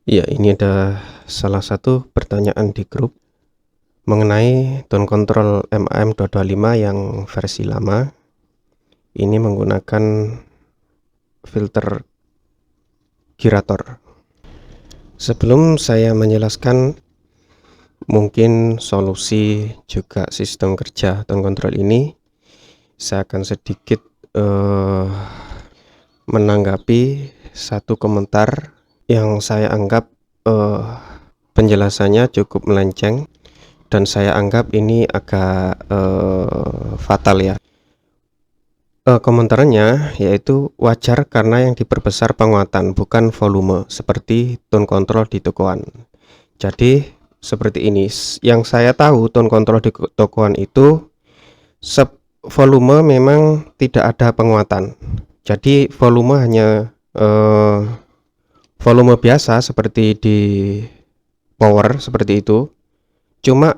Ya, ini ada salah satu pertanyaan di grup mengenai tone control MAM225 yang versi lama. Ini menggunakan filter girator. Sebelum saya menjelaskan mungkin solusi juga sistem kerja tone control ini, saya akan sedikit menanggapi satu komentar yang saya anggap penjelasannya cukup melenceng dan saya anggap ini agak fatal ya. Komentarnya yaitu wajar karena yang diperbesar penguatan bukan volume seperti tone control di tokoan. Jadi seperti ini, yang saya tahu tone control di tokoan itu volume memang tidak ada penguatan. Jadi volume hanya volume biasa seperti di power seperti itu. Cuma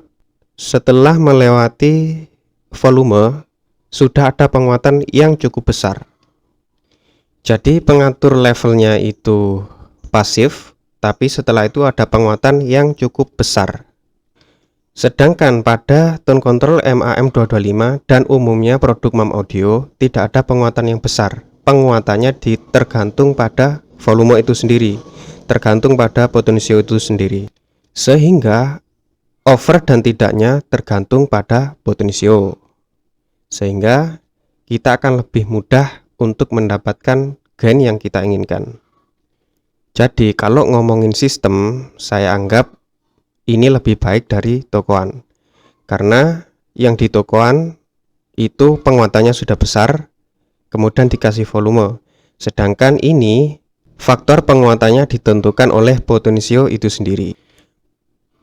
setelah melewati volume sudah ada penguatan yang cukup besar. Jadi pengatur levelnya itu pasif, tapi setelah itu ada penguatan yang cukup besar. Sedangkan pada tone control MAM225 dan umumnya produk MAM Audio tidak ada penguatan yang besar. Penguatannya tergantung pada volume itu sendiri, tergantung pada potensio itu sendiri. Sehingga over dan tidaknya tergantung pada potensio. Sehingga kita akan lebih mudah untuk mendapatkan gain yang kita inginkan. Jadi kalau ngomongin sistem, saya anggap ini lebih baik dari tokoan, karena yang di tokoan itu penguatannya sudah besar, kemudian dikasih volume. Sedangkan ini faktor penguatannya ditentukan oleh potensio itu sendiri.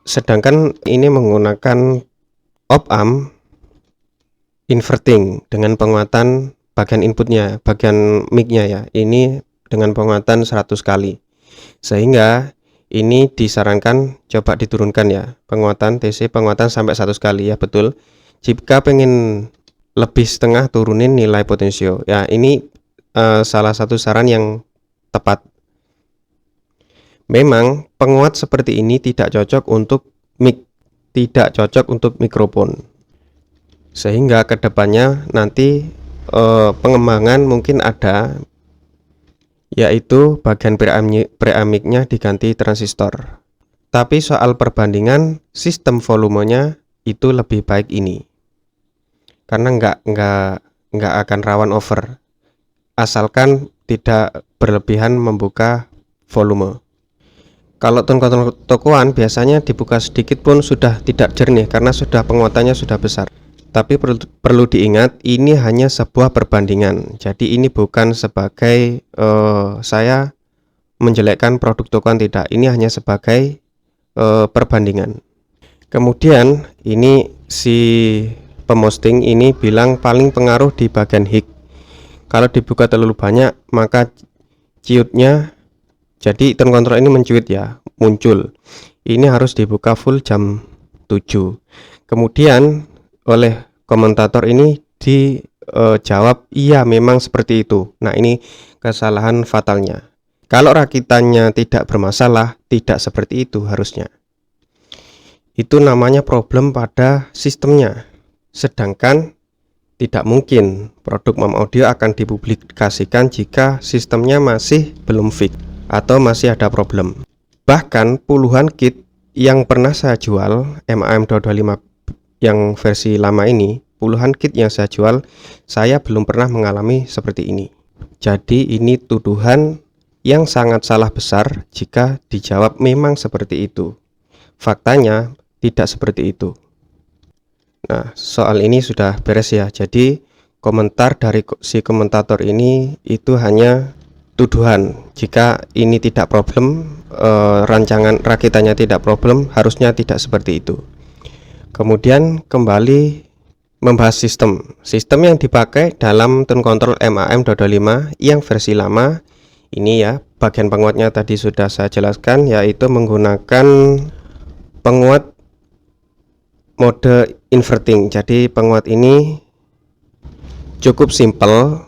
Sedangkan ini menggunakan op-amp inverting dengan penguatan bagian inputnya, bagian mic-nya ya, ini dengan penguatan 100 kali. Sehingga ini disarankan coba diturunkan ya, penguatan TC penguatan sampai 100 kali ya, betul. Jika pengen lebih setengah turunin nilai potensio ya, ini salah satu saran yang tepat. Memang penguat seperti ini tidak cocok untuk mic, tidak cocok untuk mikrofon. Sehingga kedepannya nanti pengembangan mungkin ada, yaitu bagian preamicnya diganti transistor. Tapi soal perbandingan sistem volumenya itu lebih baik ini, karena nggak akan rawan over, asalkan tidak berlebihan membuka volume. Kalau tone control tokoan biasanya dibuka sedikit pun sudah tidak jernih karena sudah penguatannya sudah besar. Tapi perlu diingat, ini hanya sebuah perbandingan. Jadi ini bukan sebagai saya menjelekkan produk tokoan, tidak. Ini hanya sebagai perbandingan. Kemudian ini si pemosting ini bilang paling pengaruh di bagian hik. Kalau dibuka terlalu banyak maka ciutnya, jadi tone control ini mencuit ya, muncul. Ini harus dibuka full jam 7. Kemudian oleh komentator ini dijawab iya memang seperti itu. Nah, ini kesalahan fatalnya. Kalau rakitannya tidak bermasalah, tidak seperti itu harusnya. Itu namanya problem pada sistemnya. Sedangkan tidak mungkin produk MAM Audio akan dipublikasikan jika sistemnya masih belum fix atau masih ada problem. Bahkan puluhan kit yang pernah saya jual MAM225 yang versi lama ini, puluhan kit yang saya jual, saya belum pernah mengalami seperti ini. Jadi ini tuduhan yang sangat salah besar jika dijawab memang seperti itu. Faktanya tidak seperti itu. Nah, soal ini sudah beres ya. Jadi komentar dari si komentator ini itu hanya tuduhan. Jika ini tidak problem, rancangan rakitannya tidak problem, harusnya tidak seperti itu. Kemudian kembali membahas sistem. Sistem yang dipakai dalam tone control MAM225 yang versi lama ini ya, bagian penguatnya tadi sudah saya jelaskan, yaitu menggunakan penguat mode inverting. Jadi penguat ini cukup simple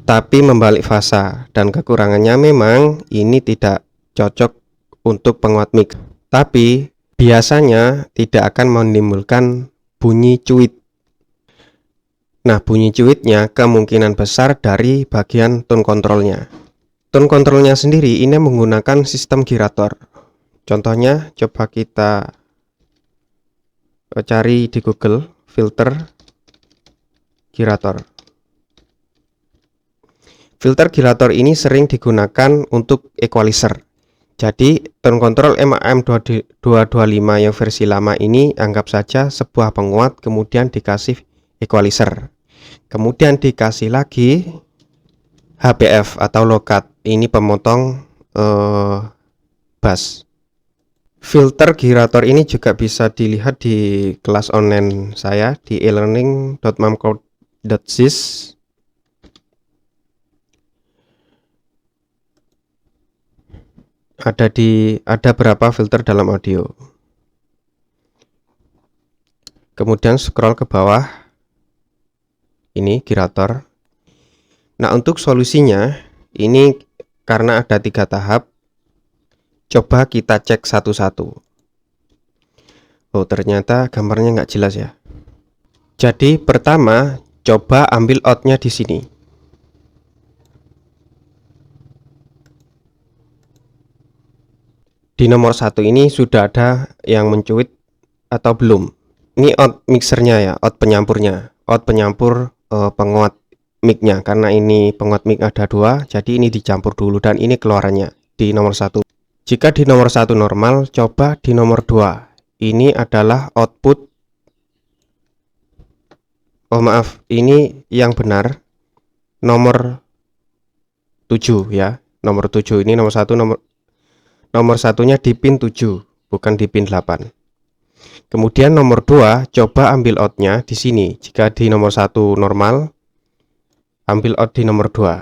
tapi membalik fasa, dan kekurangannya memang ini tidak cocok untuk penguat mic, tapi biasanya tidak akan menimbulkan bunyi cuit. Nah, bunyi cuitnya kemungkinan besar dari bagian tone controlnya. Tone controlnya sendiri ini menggunakan sistem girator. Contohnya coba kita cari di Google filter girator. Filter girator ini sering digunakan untuk equalizer. Jadi tone control MAM225 yang versi lama ini anggap saja sebuah penguat, kemudian dikasih equalizer, kemudian dikasih lagi HPF atau low cut, ini pemotong bass. Filter girator ini juga bisa dilihat di kelas online saya di elearning.mamcloud.sys. Ada berapa filter dalam audio. Kemudian scroll ke bawah, ini girator. Nah, untuk solusinya ini karena ada 3 tahap, coba kita cek satu-satu. Oh, ternyata gambarnya nggak jelas ya. Jadi pertama coba ambil outnya di sini. Di nomor 1 ini sudah ada yang mencuit atau belum? Ini out mixernya ya, out penyampurnya, out penyampur penguat mic-nya. Karena ini penguat mic ada 2, jadi ini dicampur dulu dan ini keluarannya di nomor 1. Jika di nomor 1 normal, coba di nomor 2. Ini adalah output. Oh maaf, ini yang benar nomor 7 ya. Nomor 7 ini nomor 1, nomor satunya di pin 7, bukan di pin 8. Kemudian nomor 2, coba ambil outnya di sini. Jika di nomor 1 normal, ambil out di nomor 2.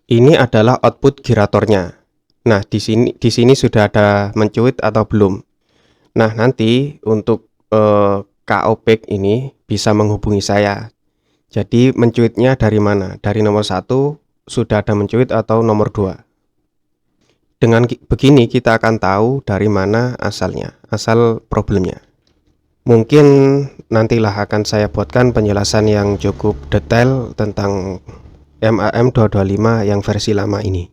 Ini adalah output giratornya. Nah, di sini sudah ada mencuit atau belum. Nah, nanti untuk KO Peak ini bisa menghubungi saya. Jadi mencuitnya dari mana? Dari nomor 1 sudah ada mencuit atau nomor 2. Dengan begini kita akan tahu dari mana asalnya, asal problemnya. Mungkin nantilah akan saya buatkan penjelasan yang cukup detail tentang MAM225 yang versi lama ini.